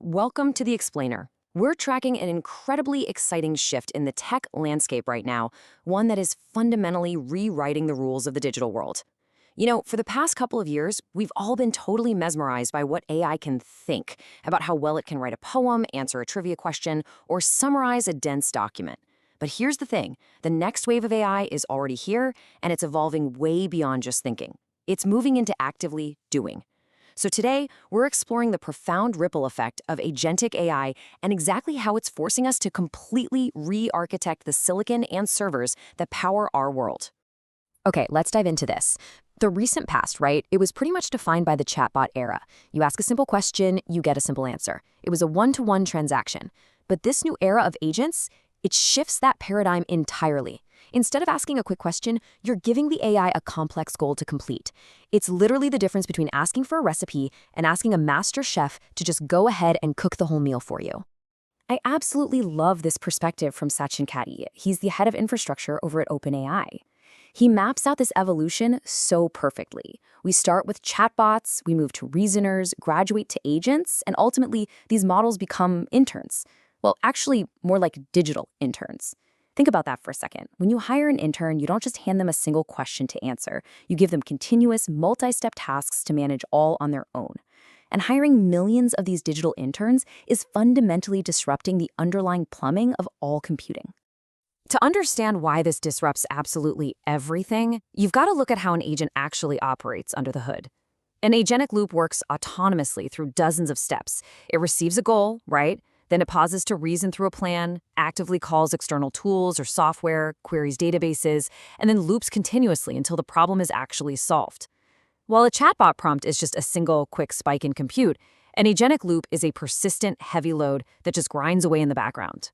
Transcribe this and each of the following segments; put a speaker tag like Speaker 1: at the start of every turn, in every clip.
Speaker 1: Welcome to The Explainer. We're tracking an incredibly exciting shift in the tech landscape right now, one that is fundamentally rewriting the rules of the digital world. For the past couple of years, we've all been totally mesmerized by what AI can think, about how well it can write a poem, answer a trivia question, or summarize a dense document. But here's the thing, the next wave of AI is already here, and it's evolving way beyond just thinking. It's moving into actively doing. So today, we're exploring the profound ripple effect of agentic AI and exactly how it's forcing us to completely re-architect the silicon and servers that power our world. Okay, let's dive into this. The recent past, right? It was pretty much defined by the chatbot era. You ask a simple question, you get a simple answer. It was a one-to-one transaction. But this new era of agents, it shifts that paradigm entirely. Instead of asking a quick question, you're giving the AI a complex goal to complete. It's literally the difference between asking for a recipe and asking a master chef to just go ahead and cook the whole meal for you. I absolutely love this perspective from Sachin Katti. He's the head of infrastructure over at OpenAI. He maps out this evolution so perfectly. We start with chatbots, we move to reasoners, graduate to agents, and ultimately these models become interns. Well, actually, more like digital interns. Think about that for a second. When you hire an intern, you don't just hand them a single question to answer. You give them continuous, multi-step tasks to manage all on their own. And hiring millions of these digital interns is fundamentally disrupting the underlying plumbing of all computing. To understand why this disrupts absolutely everything, you've got to look at how an agent actually operates under the hood. An agentic loop works autonomously through dozens of steps. It receives a goal, right? Then it pauses to reason through a plan, actively calls external tools or software, queries databases, and then loops continuously until the problem is actually solved. While a chatbot prompt is just a single quick spike in compute, an agentic loop is a persistent, heavy load that just grinds away in the background.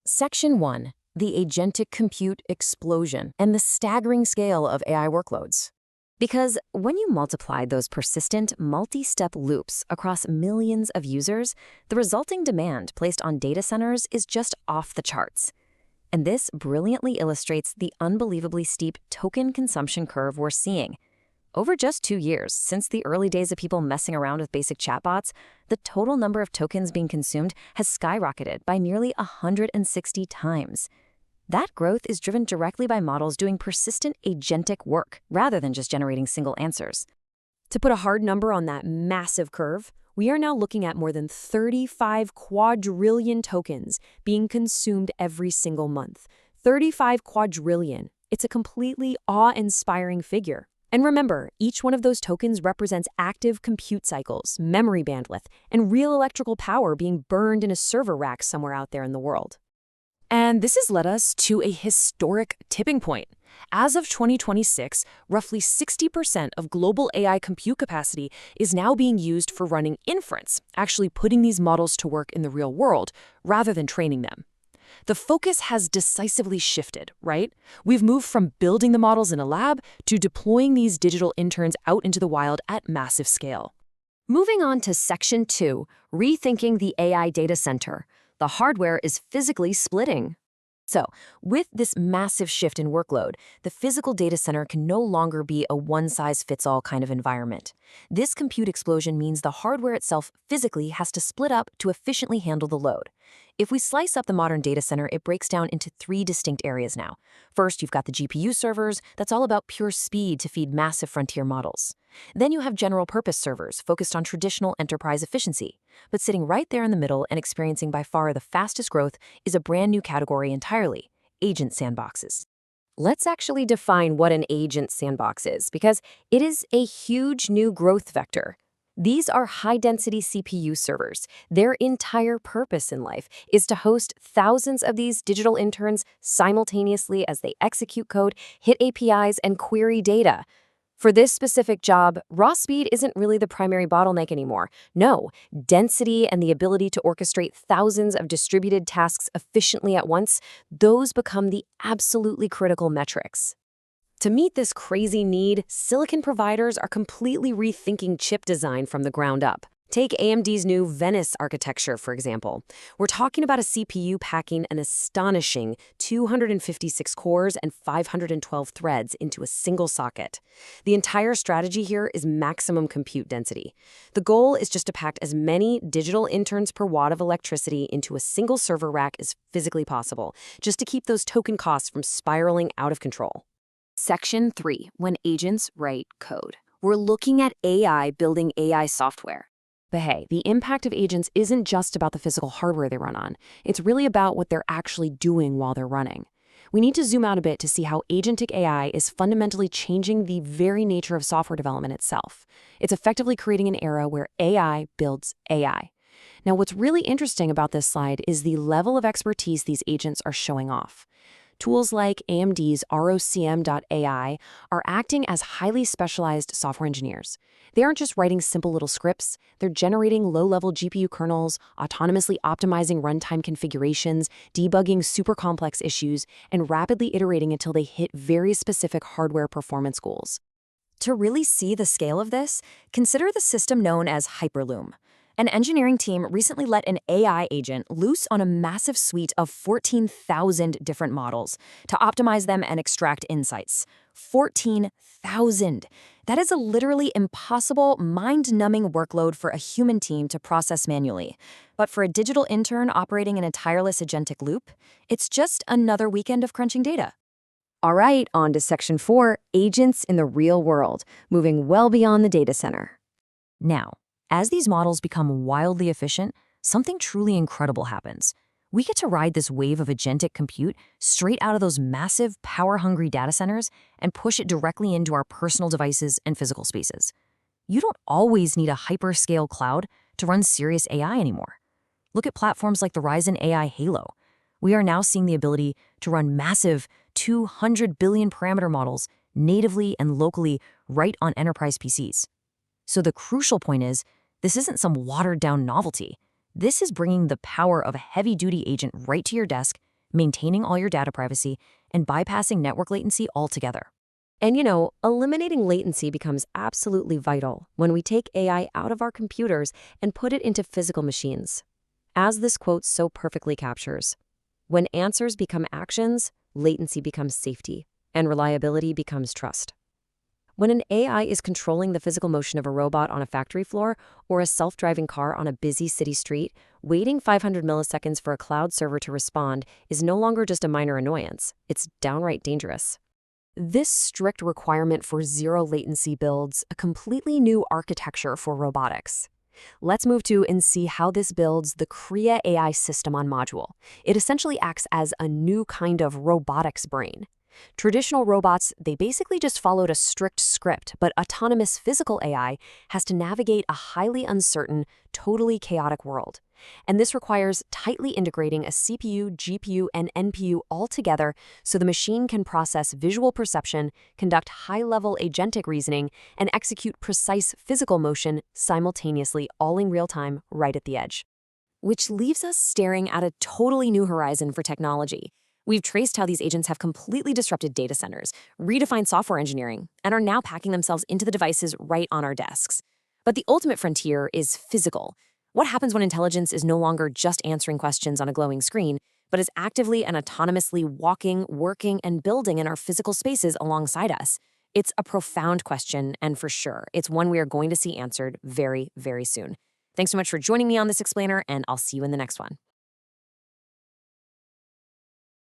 Speaker 1: Section 1. The agentic compute explosion and the staggering scale of AI workloads. Because when you multiply those persistent, multi-step loops across millions of users, the resulting demand placed on data centers is just off the charts. And this brilliantly illustrates the unbelievably steep token consumption curve we're seeing. Over just 2 years, since the early days of people messing around with basic chatbots, the total number of tokens being consumed has skyrocketed by nearly 160 times. That growth is driven directly by models doing persistent agentic work, rather than just generating single answers. To put a hard number on that massive curve, we are now looking at more than 35 quadrillion tokens being consumed every single month. 35 quadrillion. It's a completely awe-inspiring figure. And remember, each one of those tokens represents active compute cycles, memory bandwidth, and real electrical power being burned in a server rack somewhere out there in the world. And this has led us to a historic tipping point. As of 2026, roughly 60% of global AI compute capacity is now being used for running inference, actually putting these models to work in the real world, rather than training them. The focus has decisively shifted, right? We've moved from building the models in a lab to deploying these digital interns out into the wild at massive scale. Moving on to Section 2, Rethinking the AI Data Center. The hardware is physically splitting. So, with this massive shift in workload, the physical data center can no longer be a one-size-fits-all kind of environment. This compute explosion means the hardware itself physically has to split up to efficiently handle the load. If we slice up the modern data center, it breaks down into 3 distinct areas now. First, you've got the GPU servers. That's all about pure speed to feed massive frontier models. Then you have general-purpose servers focused on traditional enterprise efficiency. But sitting right there in the middle and experiencing by far the fastest growth is a brand new category entirely, agent sandboxes. Let's actually define what an agent sandbox is, because it is a huge new growth vector. These are high-density CPU servers. Their entire purpose in life is to host thousands of these digital interns simultaneously as they execute code, hit APIs, and query data. For this specific job, raw speed isn't really the primary bottleneck anymore. No, density and the ability to orchestrate thousands of distributed tasks efficiently at once, those become the absolutely critical metrics. To meet this crazy need, silicon providers are completely rethinking chip design from the ground up. Take AMD's new Venice architecture, for example. We're talking about a CPU packing an astonishing 256 cores and 512 threads into a single socket. The entire strategy here is maximum compute density. The goal is just to pack as many digital interns per watt of electricity into a single server rack as physically possible, just to keep those token costs from spiraling out of control. Section 3. When agents write code. We're looking at AI building AI software. But hey, the impact of agents isn't just about the physical hardware they run on. It's really about what they're actually doing while they're running. We need to zoom out a bit to see how Agentic AI is fundamentally changing the very nature of software development itself. It's effectively creating an era where AI builds AI. Now, what's really interesting about this slide is the level of expertise these agents are showing off. Tools like AMD's rocm.ai are acting as highly specialized software engineers. They aren't just writing simple little scripts, they're generating low-level GPU kernels, autonomously optimizing runtime configurations, debugging super complex issues, and rapidly iterating until they hit very specific hardware performance goals. To really see the scale of this, consider the system known as Hyperloom. An engineering team recently let an AI agent loose on a massive suite of 14,000 different models to optimize them and extract insights. 14,000! That is a literally impossible, mind-numbing workload for a human team to process manually. But for a digital intern operating in a tireless agentic loop, it's just another weekend of crunching data. All right, on to Section 4, agents in the real world, moving well beyond the data center. Now, as these models become wildly efficient, something truly incredible happens. We get to ride this wave of agentic compute straight out of those massive, power-hungry data centers and push it directly into our personal devices and physical spaces. You don't always need a hyperscale cloud to run serious AI anymore. Look at platforms like the Ryzen AI Halo. We are now seeing the ability to run massive 200 billion parameter models natively and locally right on enterprise PCs. So the crucial point is, this isn't some watered-down novelty. This is bringing the power of a heavy-duty agent right to your desk, maintaining all your data privacy, and bypassing network latency altogether. And eliminating latency becomes absolutely vital when we take AI out of our computers and put it into physical machines. As this quote so perfectly captures, when answers become actions, latency becomes safety, and reliability becomes trust. When an AI is controlling the physical motion of a robot on a factory floor or a self-driving car on a busy city street, waiting 500 milliseconds for a cloud server to respond is no longer just a minor annoyance. It's downright dangerous. This strict requirement for zero latency builds a completely new architecture for robotics. Let's move to and see how this builds the Kria AI system on module. It essentially acts as a new kind of robotics brain. Traditional robots, they basically just followed a strict script, but autonomous physical AI has to navigate a highly uncertain, totally chaotic world. And this requires tightly integrating a CPU, GPU, and NPU all together so the machine can process visual perception, conduct high-level agentic reasoning, and execute precise physical motion simultaneously, all in real time, right at the edge. Which leaves us staring at a totally new horizon for technology. We've traced how these agents have completely disrupted data centers, redefined software engineering, and are now packing themselves into the devices right on our desks. But the ultimate frontier is physical. What happens when intelligence is no longer just answering questions on a glowing screen, but is actively and autonomously walking, working, and building in our physical spaces alongside us? It's a profound question, and for sure, it's one we are going to see answered very, very soon. Thanks so much for joining me on this explainer, and I'll see you in the next one.